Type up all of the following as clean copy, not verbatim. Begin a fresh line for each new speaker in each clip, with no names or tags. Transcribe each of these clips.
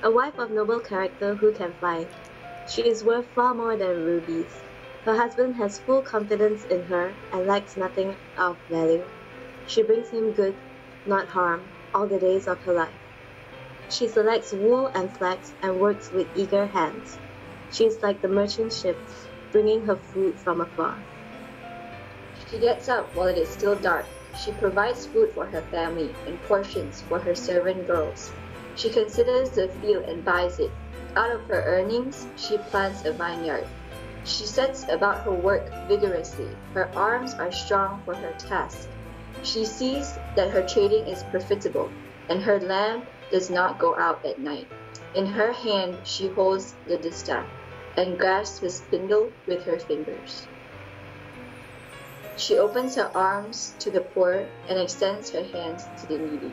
a wife of noble character who can fly. She is worth far more than rubies. Her husband has full confidence in her and lacks nothing of value. She brings him good, not harm, all the days of her life. She selects wool and flax and works with eager hands. She is like the merchant ship, bringing her food from afar.
She gets up while it is still dark. She provides food for her family and portions for her servant girls. She considers the field and buys it. Out of her earnings, she plants a vineyard. She sets about her work vigorously. Her arms are strong for her task. She sees that her trading is profitable, and her lamp does not go out at night. In her hand she holds the distaff, and grasps the spindle with her fingers. She opens her arms to the poor and extends her hands to the needy.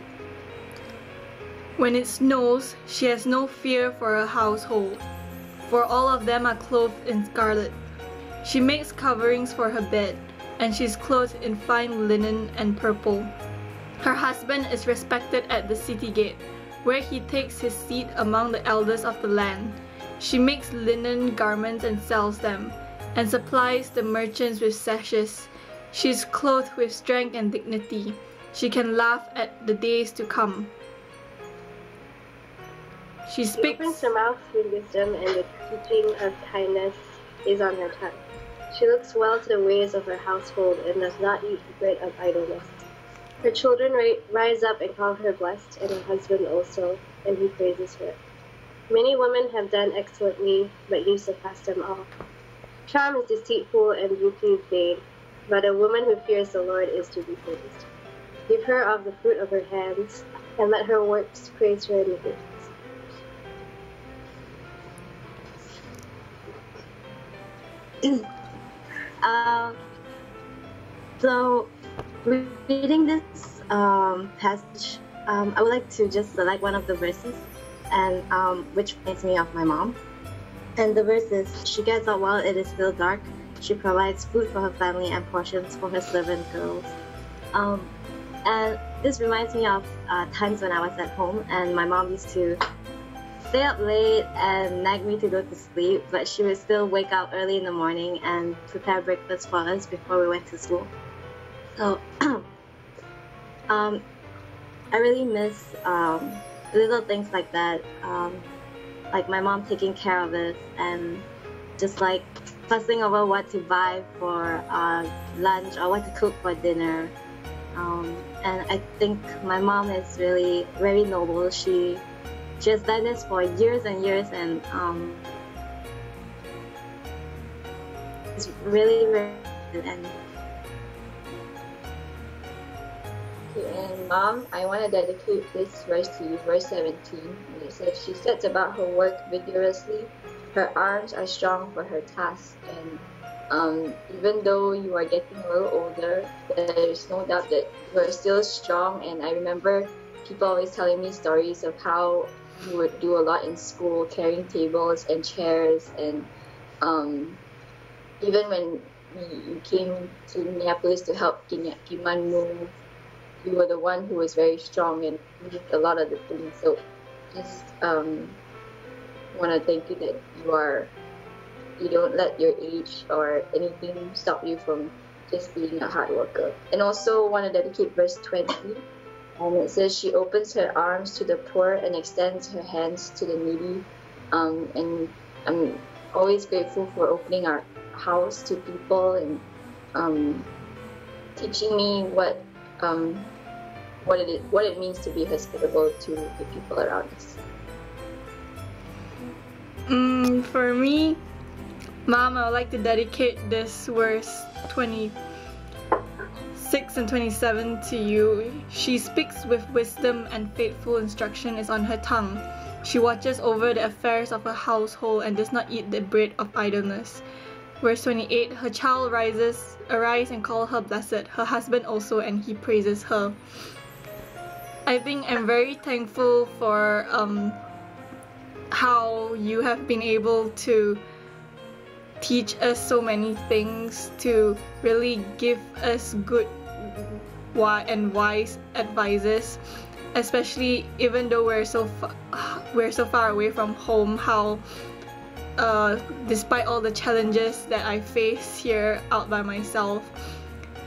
When it snows, she has no fear for her household, for all of them are clothed in scarlet. She makes coverings for her bed, and she is clothed in fine linen and purple. Her husband is respected at the city gate, where he takes his seat among the elders of the land. She makes linen garments and sells them, and supplies the merchants with sashes. She is clothed with strength and dignity. She can laugh at the days to come. She
She
speaks.
opens her mouth with wisdom, and the teaching of kindness is on her tongue. She looks well to the ways of her household and does not eat the bread of idleness. Her children rise up and call her blessed, and her husband also, and he praises her. Many women have done excellently, but you surpass them all. Charm is deceitful and beauty is vain, but a woman who fears the Lord is to be praised. Give her of the fruit of her hands, and let her works praise her in the gates. Um, so, reading this passage, I would like to just select one of the verses, and which reminds me of my mom. And the verse is, she gets up while it is still dark. She provides food for her family and portions for her servant girls. And this reminds me of times when I was at home and my mom used to stay up late and nag me to go to sleep, but she would still wake up early in the morning and prepare breakfast for us before we went to school. So I really miss little things like that, like my mom taking care of us and just like fussing over what to buy for lunch or what to cook for dinner. And I think my mom is really very noble. She has done this for years and years, and it's really, really good. And
And Mom, I want to dedicate this verse to you, verse 17. And it says, she sets about her work vigorously. Her arms are strong for her task. And even though you are getting a little older, there is no doubt that you are still strong. And I remember people always telling me stories of how you would do a lot in school, carrying tables and chairs. And even when you came to Minneapolis to help Kiman move, you were the one who was very strong and did a lot of the things. So just want to thank you that you don't let your age or anything stop you from just being a hard worker. And also want to dedicate verse 20. It says, she opens her arms to the poor and extends her hands to the needy. And I'm always grateful for opening our house to people and teaching me what it means to be hospitable to the people around us.
For me, Mom, I would like to dedicate this verse 26 and 27 to you. She speaks with wisdom, and faithful instruction is on her tongue. She watches over the affairs of her household and does not eat the bread of idleness. Verse 28, her child arise and call her blessed, her husband also, and he praises her. I think I'm very thankful for how you have been able to teach us so many things, to really give us good and wise advices. especially even though we're so far away from home, how despite all the challenges that I face here out by myself,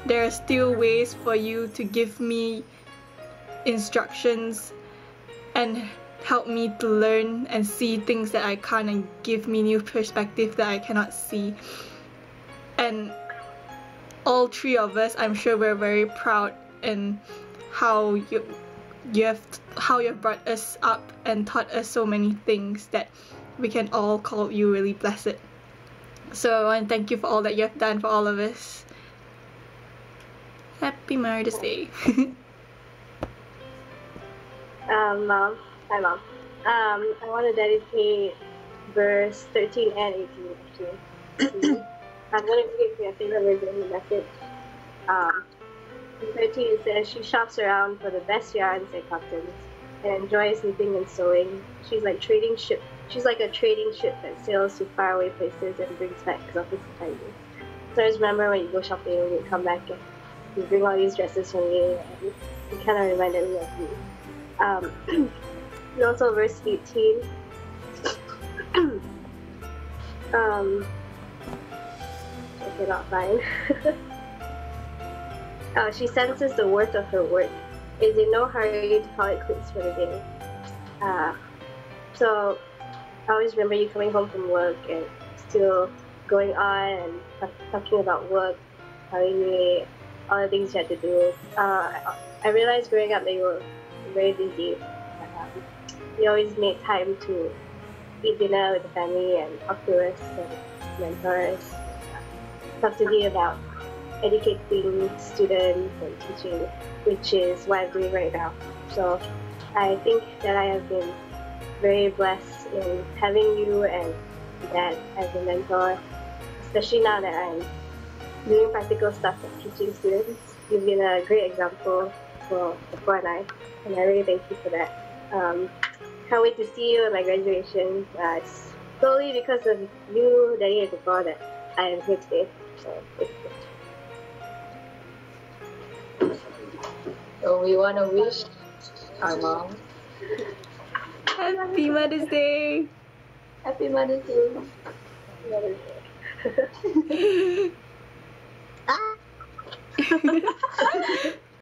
there are still ways for you to give me instructions and help me to learn and see things that I can't, and give me new perspective that I cannot see. And all three of us, I'm sure we're very proud in how you've brought us up and taught us so many things that we can all call you really blessed. So I want to thank you for all that you have done for all of us. Happy Mother's Day.
Mom. Hi, Mom. I want to dedicate verse 13 and 18 actually. I'm going to read my favorite version in the message. In 13 it says, she shops around for the best yarns and cottons and enjoys knitting and sewing. She's like a trading ship that sails to faraway places and brings back exotic tidings. So I just remember when you go shopping and you come back and you bring all these dresses from you, and it kind of reminded me of you. And also verse 18. I cannot find. She senses the worth of her work, is in no hurry to call it quits for the day. So I always remember you coming home from work and still going on and talking about work, telling me all the things you had to do. I realized growing up that you were very busy. You always made time to eat dinner with the family and talk to us and mentors, talk to me about educating students and teaching, which is what I'm doing right now. So I think that I have been very blessed in having you and Dad as a mentor, especially now that I'm doing practical stuff like teaching students. You've been a great example for Papa and I really thank you for that. Can't wait to see you at my graduation. It's solely because of you, Daddy, and Papa that I am here today. So thank you.
So we want to wish our mom
Happy Mother's Day.
Happy Mother's Day.
Mother's Day.